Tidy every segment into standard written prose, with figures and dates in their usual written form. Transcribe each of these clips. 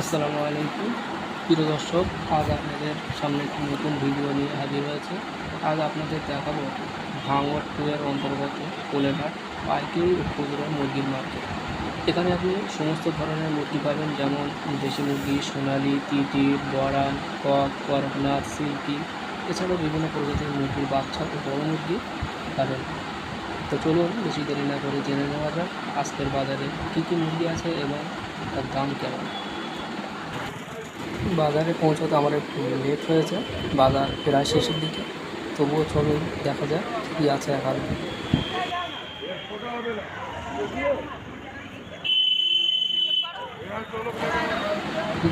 আসসালামু আলাইকুম প্রিয় দর্শক, আজ আপনাদের সামনে একটি নতুন ভিডিও নিয়ে হাজির হয়েছে। আজ আপনাদের দেখাবো ভাঙড় 2 এর অন্তর্গত কোলেঘাট পাইকারি ও খুচরো মুরগির মার্কেট। এখানে আপনি সমস্ত ধরনের মুরগি পাবেন, যেমন দেশি মুরগি, সোনালি, তিতির, বড়াল, কক, করকনাথ, সিল্কি, এছাড়াও বিভিন্ন প্রজাতির মুরগির বাচ্চা ও বড় মুরগি পাবেন। তো চলুন বেশি দেরি না করে জেনে নেওয়া যাক আজকের বাজারে কী কী মুরগি আছে এবং তার দাম কেমন। বাজারে পৌঁছতে আমার একটু লেট হয়েছে, বাজার প্রায় শেষের দিকে। তবুও চলুন দেখা যাক কী আছে এখন।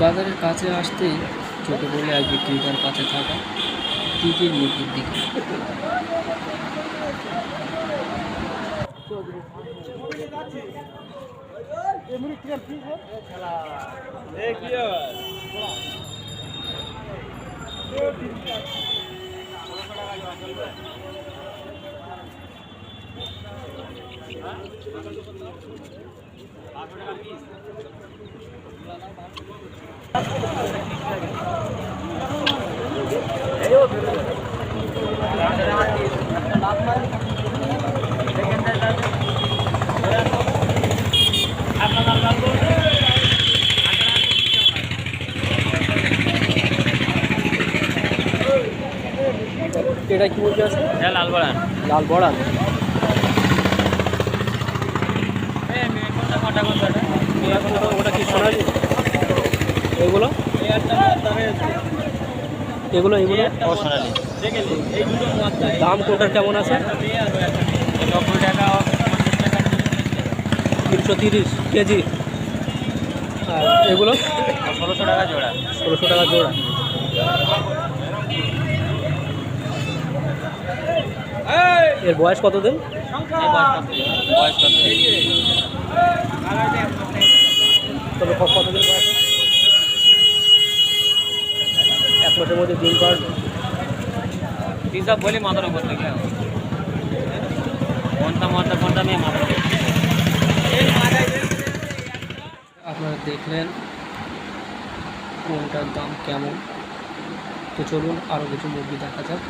বাজারের কাছে আসতেই চোখে পড়লে এক বিক্রেতার কাছে থাকা তিতির মুরগির দিকে। এটা কি মুরগি আছে? লাল বড়ান। লাল বড়াল। ওটা কি সোনালি? এগুলো এগুলো এগুলো সোনালি। দাম কোটার কেমন আছে? 90 টাকা, 330 কেজি। আর এগুলো 1600 টাকা জোড়া। 1600 টাকা জোড়া। এর বয়স কতদিন? বয়স কত? তবে কতদিন বয়স? 1 মাসের মধ্যে ডিম পারবে। হিসাব বলি মাথার উপর থেকে কোনটা মেয়ে মাথা। আপনারা দেখলেন কোনটার দাম কেমন। তো চলুন আরও কিছু মুরগি দেখা যাক।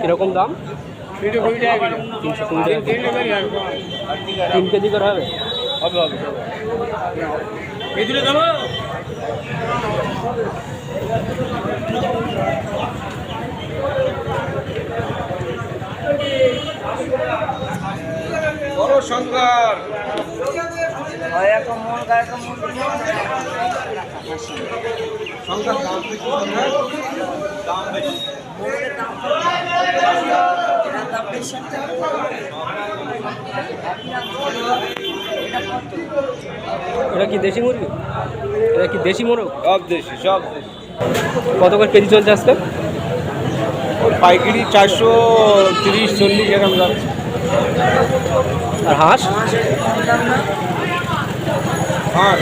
কিরকম দাম? 320 টাকা। 320 টাকা। 3 কেজি করে হবে? হবে। এই দিলে দেবো। বড় সংখ্যার সংখ্যার দাম বেশি, দাম বেশি। এটা কি দেশি মুরগি? এটা কি দেশি মোরগ? সব দেশি, সব দেশি। কত করে কেজি চলছে আজকে? ওই পাইকারি 430-40 এরকম যাচ্ছে। আর হাঁস? হাঁস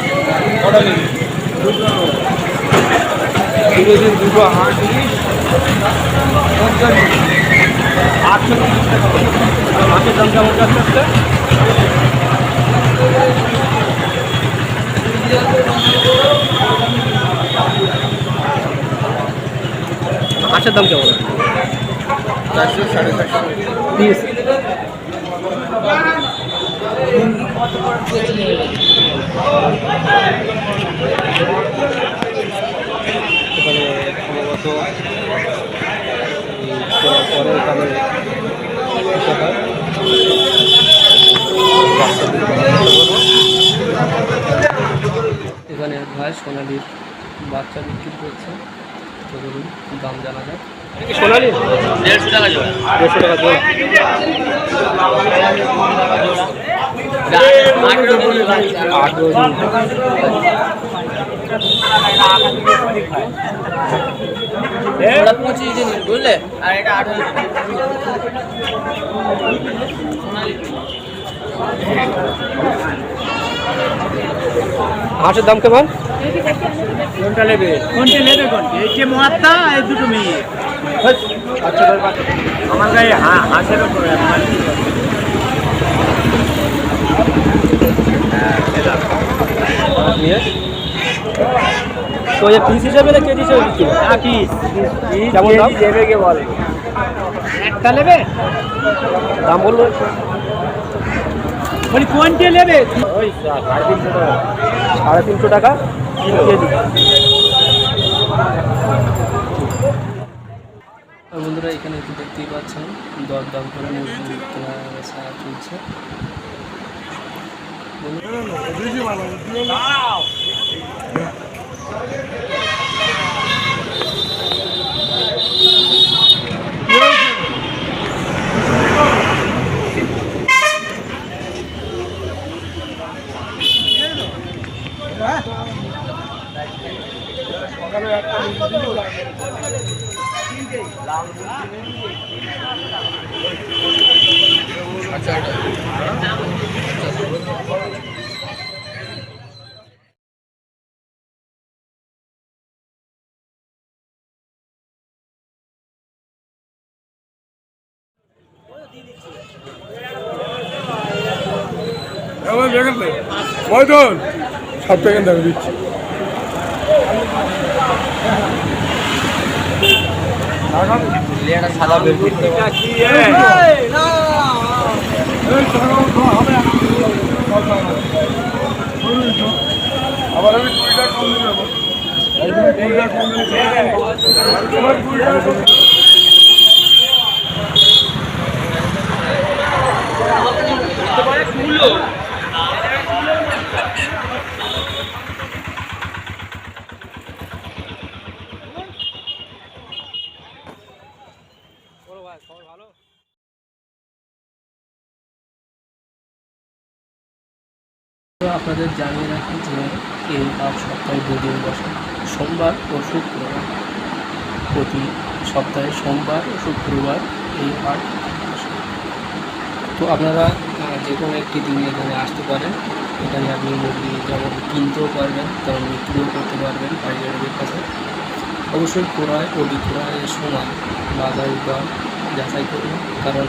কটা নিবি? দুটো হাঁস নিস 830 টাকা। হাঁসের দাম কেমন যাচ্ছে আজকে? হাঁসের দাম কেমন? 400-450 পিস। এখানে সম্ভবত পরে এখানে এখানে ভাই সোনালির বাচ্চা বিক্রি করছে। তো বলুন দাম জানা যায়। সোনালি 150 টাকা জোড়া। 150 টাকা জোড়া। ওটা 25 দিন বুঝলে, আর এটা 28 দিন। হাঁসের দাম কেমন? কোনটা নেবে কোনটা এই যে মহাত্মা এই দুটো মেয়ে আচ্ছা আমার গায়ে হাঁসের উপর নিয়ে তো পিস হিসাবে না কেজি হিসাবে বিক্রি? পিস কেমন দাম দেবে কে বল একটা নেবে দাম বললো বলি কোনটা নেবে ওই 350 টাকা কেজি। বন্ধুরা এখানে একটু দেখতেই পাচ্ছেন দরদাম করে মুরগি কেনা বেচা চলছে। দেখেন ময়দন 7 টাকা দাম দিচ্ছি সাদা বের করতে আবার আমি 2 টাকা কম দেবো আপনাদের জানিয়ে রাখি যে এই হাট সপ্তাহে 2 দিন বসে, সোমবার ও শুক্রবার। প্রতি সপ্তাহে সোমবার ও শুক্রবার এই হাট বসে। তো আপনারা যে কোনো একটি দিনে এখানে আসতে পারেন। এখানে আপনি মুরগি যেমন কিনতেও পারবেন তেমন বিক্রিও করতে পারবেন পাইকারদের কাছে। অবশ্যই ক্রয় ও বিক্রয়ের সময় বাজার দর যাচাই করুন, কারণ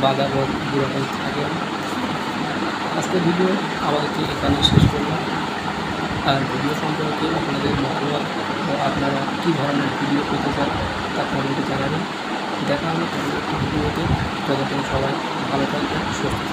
বাজার দর দুরকম থাকে। আজকের ভিডিও আমাদেরকে এখানে শেষ করলাম। আর ভিডিও সম্পর্কে আপনাদের মতামত ও আপনারা কী ধরনের ভিডিও পেতে চান তা কমেন্টে জানাবেন। দেখা হবে পরবর্তী ভিডিওতে। ততক্ষণ সবাই ভালো থাকবেন, সুস্থ থাকবেন।